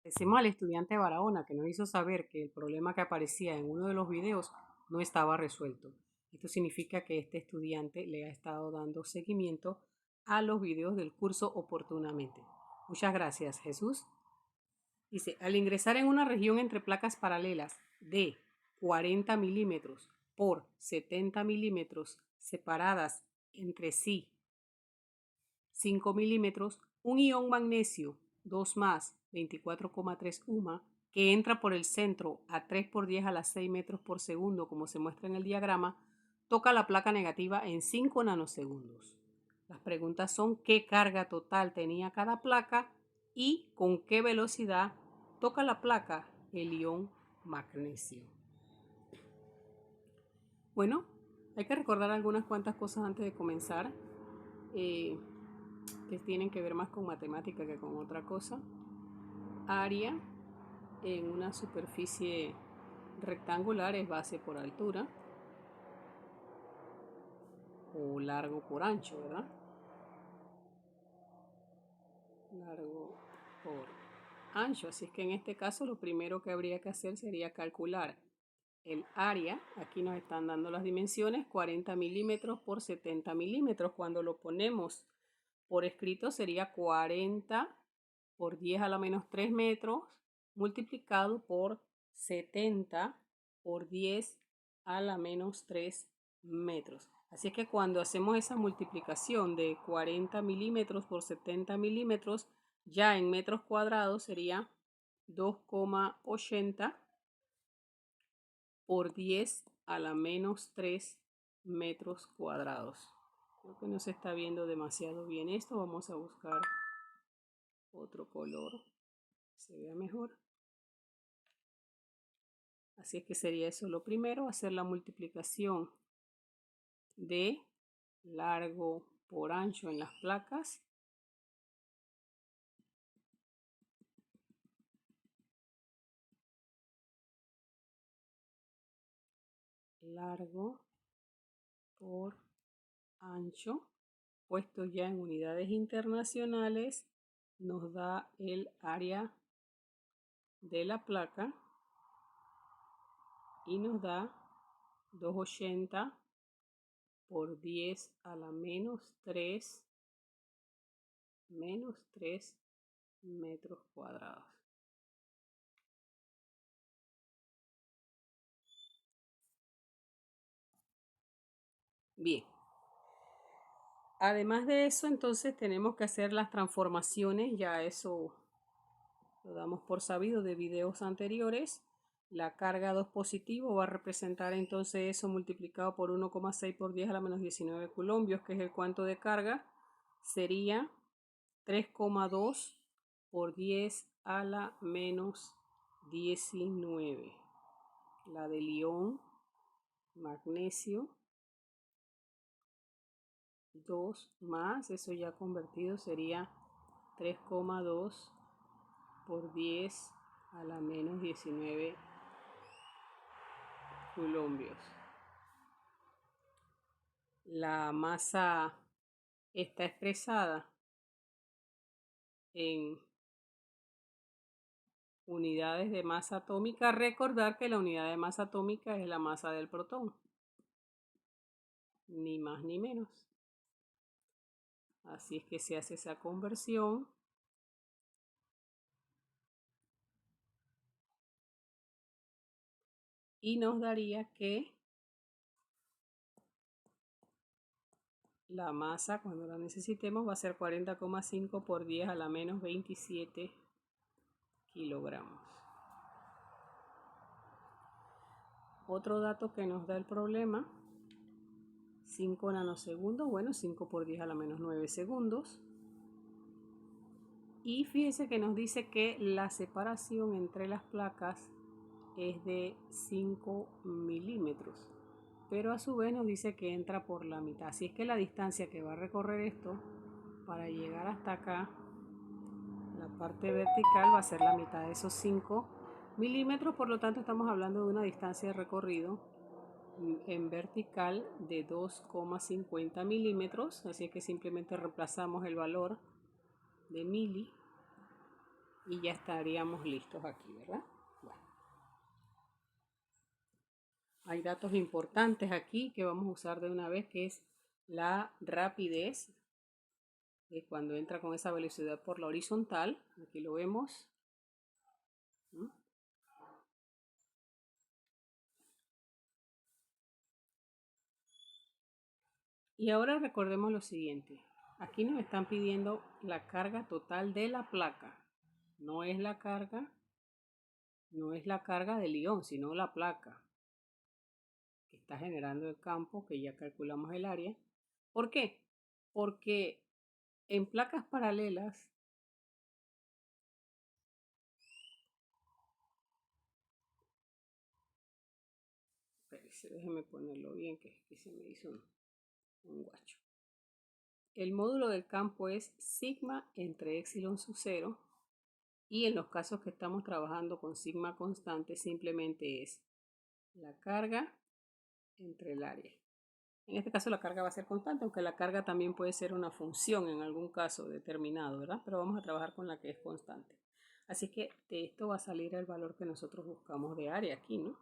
Agradecemos al estudiante Barahona que nos hizo saber que el problema que aparecía en uno de los videos no estaba resuelto. Esto significa que este estudiante le ha estado dando seguimiento a los videos del curso oportunamente. Muchas gracias, Jesús. Dice, al ingresar en una región entre placas paralelas de 40 milímetros por 70 milímetros separadas entre sí 5 milímetros, un ion magnesio 2 más 24,3 UMA que entra por el centro a 3 por 10 a la 6 metros por segundo, como se muestra en el diagrama, toca la placa negativa en 5 nanosegundos. Las preguntas son qué carga total tenía cada placa y con qué velocidad toca la placa el ion magnesio. Bueno, hay que recordar algunas cuantas cosas antes de comenzar. Que tienen que ver más con matemática que con otra cosa. Área en una superficie rectangular es base por altura o largo por ancho, ¿verdad? Largo por ancho. Así es que en este caso lo primero que habría que hacer sería calcular el área. Aquí nos están dando las dimensiones, 40 milímetros por 70 milímetros. Cuando lo ponemos por escrito sería 40 por 10 a la menos 3 metros multiplicado por 70 por 10 a la menos 3 metros. Así es que cuando hacemos esa multiplicación de 40 milímetros por 70 milímetros, ya en metros cuadrados sería 2,80 por 10 a la menos 3 metros cuadrados. Creo que no se está viendo demasiado bien esto. Vamos a buscar otro color que se vea mejor. Así es que sería eso lo primero, hacer la multiplicación de largo por ancho en las placas. Largo por ancho, puesto ya en unidades internacionales, nos da el área de la placa y nos da 280 por 10 a la menos 3 metros cuadrados. Bien. Además de eso, entonces tenemos que hacer las transformaciones, ya eso lo damos por sabido de videos anteriores. La carga 2 positivo va a representar entonces eso multiplicado por 1,6 por 10 a la menos 19 coulombios, que es el cuanto de carga, sería 3,2 por 10 a la menos 19. La del ion magnesio 2 más, eso ya convertido sería 3,2 por 10 a la menos 19 coulombios. La masa está expresada en unidades de masa atómica. Recordar que la unidad de masa atómica es la masa del protón, ni más ni menos. Así es que se hace esa conversión. Y nos daría que la masa, cuando la necesitemos, va a ser 40,5 por 10 a la menos 27 kilogramos. Otro dato que nos da el problema, 5 nanosegundos, bueno, 5 por 10 a la menos 9 segundos. Y fíjense que nos dice que la separación entre las placas es de 5 milímetros, pero a su vez nos dice que entra por la mitad. Así es que la distancia que va a recorrer esto para llegar hasta acá, la parte vertical va a ser la mitad de esos 5 milímetros, por lo tanto estamos hablando de una distancia de recorrido en vertical de 2,50 milímetros. Así es que simplemente reemplazamos el valor de mili y ya estaríamos listos aquí, ¿verdad? Bueno, hay datos importantes aquí que vamos a usar de una vez, que es la rapidez cuando entra con esa velocidad por la horizontal. Aquí lo vemos. Y ahora recordemos lo siguiente. Aquí nos están pidiendo la carga total de la placa. No es la carga del ion, sino la placa que está generando el campo, que ya calculamos el área. ¿Por qué? Porque en placas paralelas déjeme ponerlo bien, que se me hizo un guacho. El módulo del campo es sigma entre epsilon sub 0, y en los casos que estamos trabajando con sigma constante simplemente es la carga entre el área. En este caso la carga va a ser constante, aunque la carga también puede ser una función en algún caso determinado, ¿verdad? Pero vamos a trabajar con la que es constante. Así que de esto va a salir el valor que nosotros buscamos de área aquí, ¿no?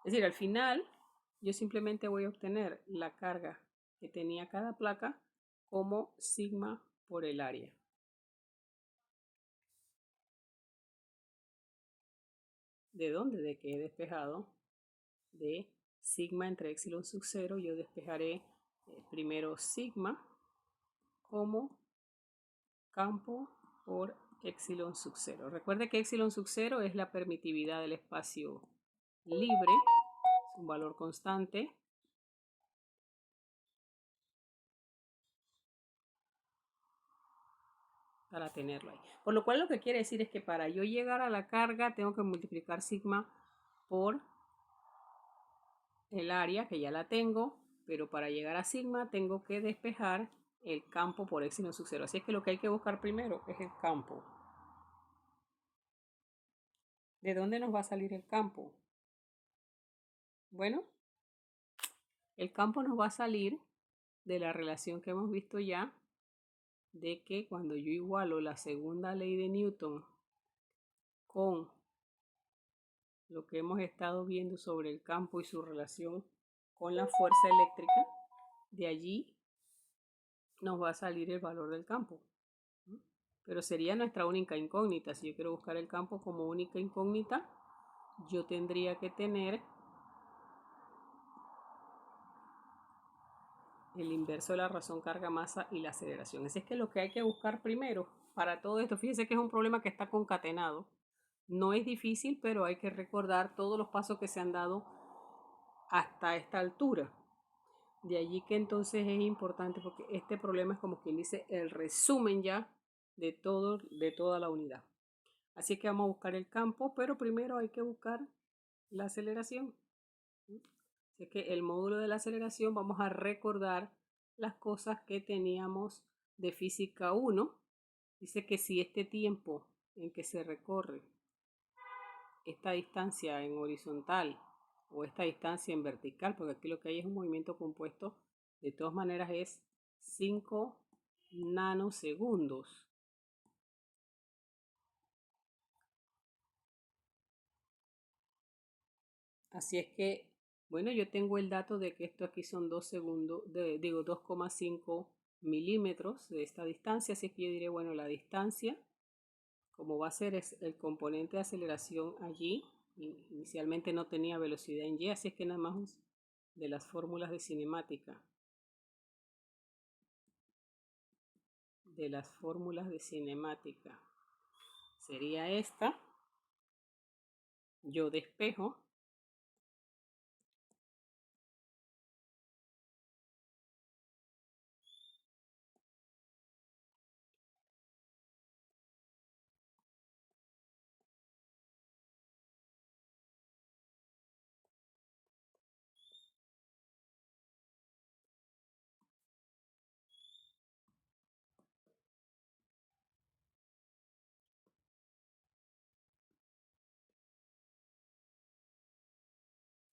Es decir, al final yo simplemente voy a obtener la carga que tenía cada placa como sigma por el área. ¿De dónde? De que he despejado de sigma entre epsilon sub 0. Yo despejaré primero sigma como campo por epsilon sub 0. Recuerde que epsilon sub 0 es la permitividad del espacio libre, es un valor constante. Para tenerlo ahí. Por lo cual lo que quiere decir es que para yo llegar a la carga tengo que multiplicar sigma por el área, que ya la tengo, pero para llegar a sigma tengo que despejar el campo por epsilon sub 0. Así es que lo que hay que buscar primero es el campo. ¿De dónde nos va a salir el campo? Bueno, el campo nos va a salir de la relación que hemos visto ya, de que cuando yo igualo la segunda ley de Newton con lo que hemos estado viendo sobre el campo y su relación con la fuerza eléctrica, de allí nos va a salir el valor del campo. Pero sería nuestra única incógnita. Si yo quiero buscar el campo como única incógnita, yo tendría que tener el inverso de la razón carga-masa y la aceleración. Así es que lo que hay que buscar primero para todo esto, fíjense que es un problema que está concatenado. No es difícil, pero hay que recordar todos los pasos que se han dado hasta esta altura. De allí que entonces es importante, porque este problema es como quien dice el resumen ya de toda la unidad. Así que vamos a buscar el campo, pero primero hay que buscar la aceleración. Así que el módulo de la aceleración, vamos a recordar las cosas que teníamos de física 1. Dice que si este tiempo en que se recorre esta distancia en horizontal o esta distancia en vertical, porque aquí lo que hay es un movimiento compuesto, de todas maneras es 5 nanosegundos. Así es que, bueno, yo tengo el dato de que esto aquí son 2 segundos, digo 2,5 milímetros de esta distancia, así es que yo diré, bueno, la distancia, como va a ser es el componente de aceleración allí, inicialmente no tenía velocidad en y, así es que nada más de las fórmulas de cinemática. Sería esta. Yo despejo.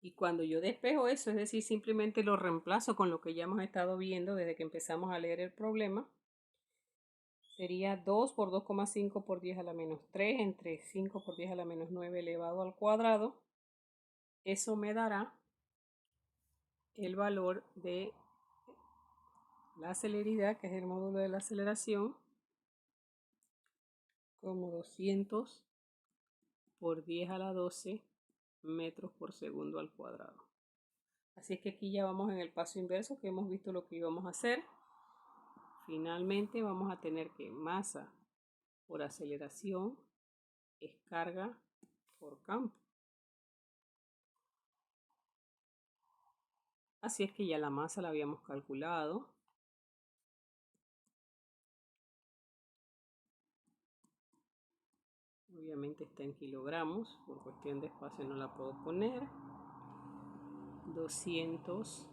Y cuando yo despejo eso, es decir, simplemente lo reemplazo con lo que ya hemos estado viendo desde que empezamos a leer el problema, sería 2 por 2,5 por 10 a la menos 3 entre 5 por 10 a la menos 9 elevado al cuadrado. Eso me dará el valor de la celeridad, que es el módulo de la aceleración, como 200 por 10 a la 12 metros por segundo al cuadrado. Así es que aquí ya vamos en el paso inverso, que hemos visto lo que íbamos a hacer. Finalmente vamos a tener que masa por aceleración es carga por campo. Así es que ya la masa la habíamos calculado. Obviamente está en kilogramos, por cuestión de espacio no la puedo poner. 200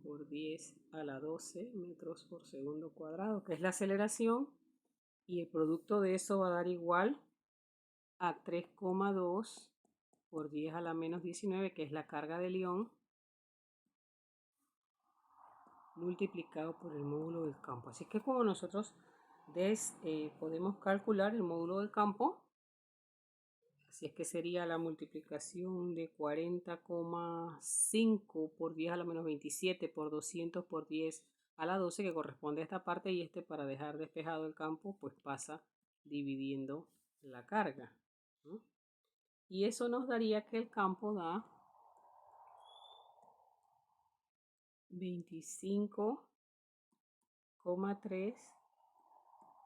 por 10 a la 12 metros por segundo cuadrado, que es la aceleración, y el producto de eso va a dar igual a 3,2 por 10 a la menos 19, que es la carga del ion, multiplicado por el módulo del campo. Así que como nosotros podemos calcular el módulo del campo, así es que sería la multiplicación de 40,5 por 10 a la menos 27 por 200 por 10 a la 12, que corresponde a esta parte, y para dejar despejado el campo, pues pasa dividiendo la carga, ¿no? Y eso nos daría que el campo da 25,3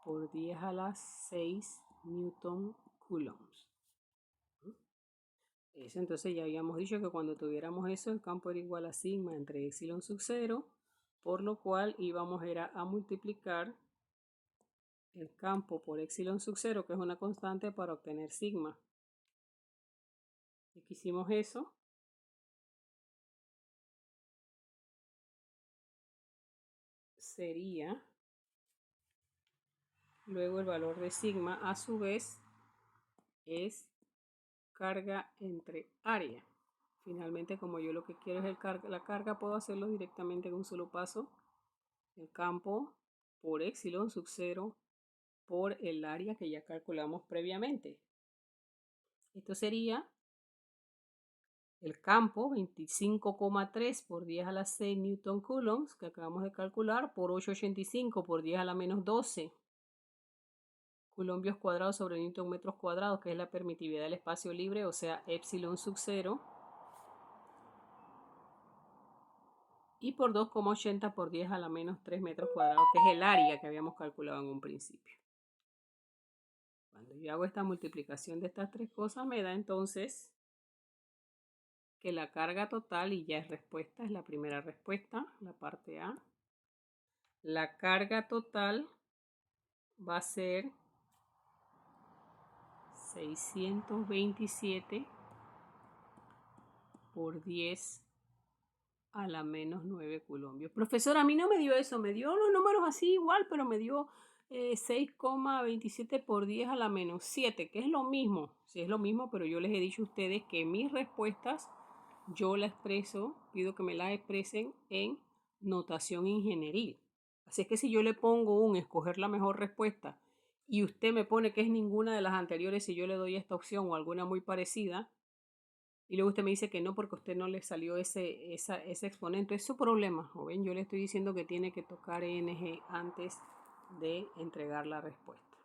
por 10 a la 6 newton coulombs. Eso, entonces ya habíamos dicho que cuando tuviéramos eso, el campo era igual a sigma entre epsilon sub 0, por lo cual íbamos a multiplicar el campo por epsilon sub 0, que es una constante, para obtener sigma. Si hicimos eso, sería luego el valor de sigma, a su vez, es carga entre área. Finalmente, como yo lo que quiero es la carga, puedo hacerlo directamente en un solo paso. El campo por epsilon sub 0 por el área que ya calculamos previamente. Esto sería el campo 25,3 por 10 a la 6 newton coulombs, que acabamos de calcular, por 885 por 10 a la menos 12 coulombios cuadrados sobre newton metros cuadrados, que es la permitividad del espacio libre, o sea, epsilon sub 0. Y por 2,80 por 10 a la menos 3 metros cuadrados, que es el área que habíamos calculado en un principio. Cuando yo hago esta multiplicación de estas tres cosas, me da entonces que la carga total, y ya es respuesta, es la primera respuesta, la parte A. La carga total va a ser 627 por 10 a la menos 9 coulombios. Profesor, a mí no me dio eso, me dio los números así igual, pero me dio 6,27 por 10 a la menos 7, que es lo mismo. Sí, es lo mismo, pero yo les he dicho a ustedes que mis respuestas yo las expreso, pido que me las expresen en notación ingenieril. Así es que si yo le pongo escoger la mejor respuesta, y usted me pone que es ninguna de las anteriores y yo le doy esta opción o alguna muy parecida, y luego usted me dice que no porque a usted no le salió ese exponente, es su problema, ¿o ven? Yo le estoy diciendo que tiene que tocar ENG antes de entregar la respuesta.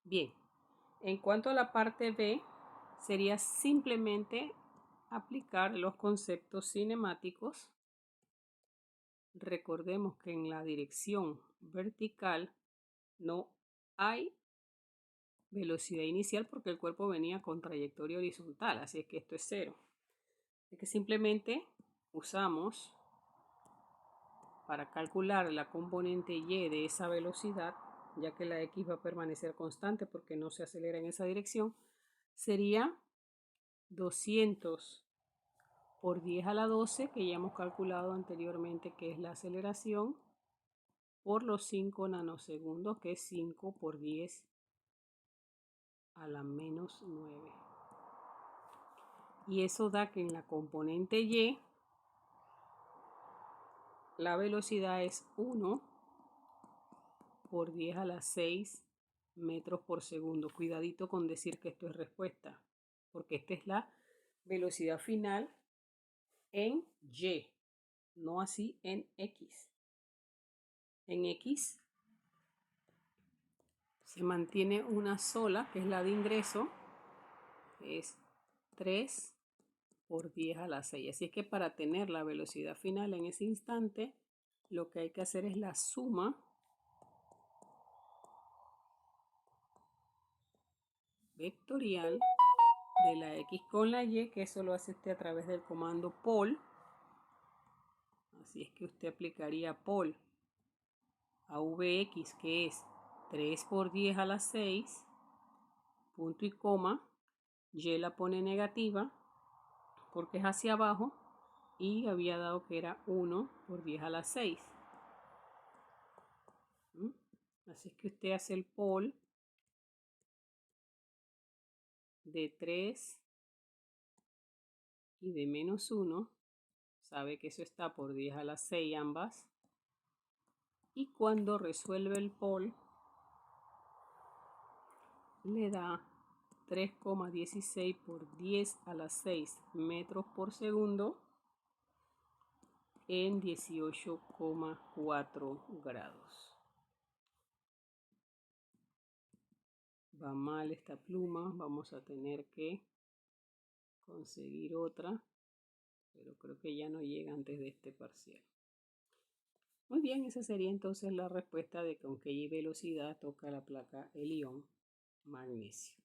Bien, en cuanto a la parte B, sería simplemente aplicar los conceptos cinemáticos. Recordemos que en la dirección vertical no hay velocidad inicial porque el cuerpo venía con trayectoria horizontal, así es que esto es 0. Así que simplemente usamos, para calcular la componente y de esa velocidad, ya que la x va a permanecer constante porque no se acelera en esa dirección, sería 200 por 10 a la 12, que ya hemos calculado anteriormente que es la aceleración, por los 5 nanosegundos, que es 5 por 10 a la menos 9. Y eso da que en la componente y la velocidad es 1 por 10 a la 6 metros por segundo. Cuidadito con decir que esto es respuesta, porque esta es la velocidad final en Y, no así en X. En X se mantiene una sola, que es la de ingreso, que es 3 por 10 a la 6. Así es que para tener la velocidad final en ese instante, lo que hay que hacer es la suma vectorial de la X con la Y, que eso lo hace usted a través del comando pol. Así es que usted aplicaría pol a Vx, que es 3 por 10 a la 6, punto y coma, Y la pone negativa porque es hacia abajo y había dado que era 1 por 10 a la 6. Así es que usted hace el pol de 3 y de menos 1, sabe que eso está por 10 a la 6 ambas, y cuando resuelve el pol le da 3,16 por 10 a la 6 metros por segundo en 18,4 grados. Va mal esta pluma, vamos a tener que conseguir otra, pero creo que ya no llega antes de este parcial. Muy bien, esa sería entonces la respuesta de con qué velocidad toca la placa el ion magnesio.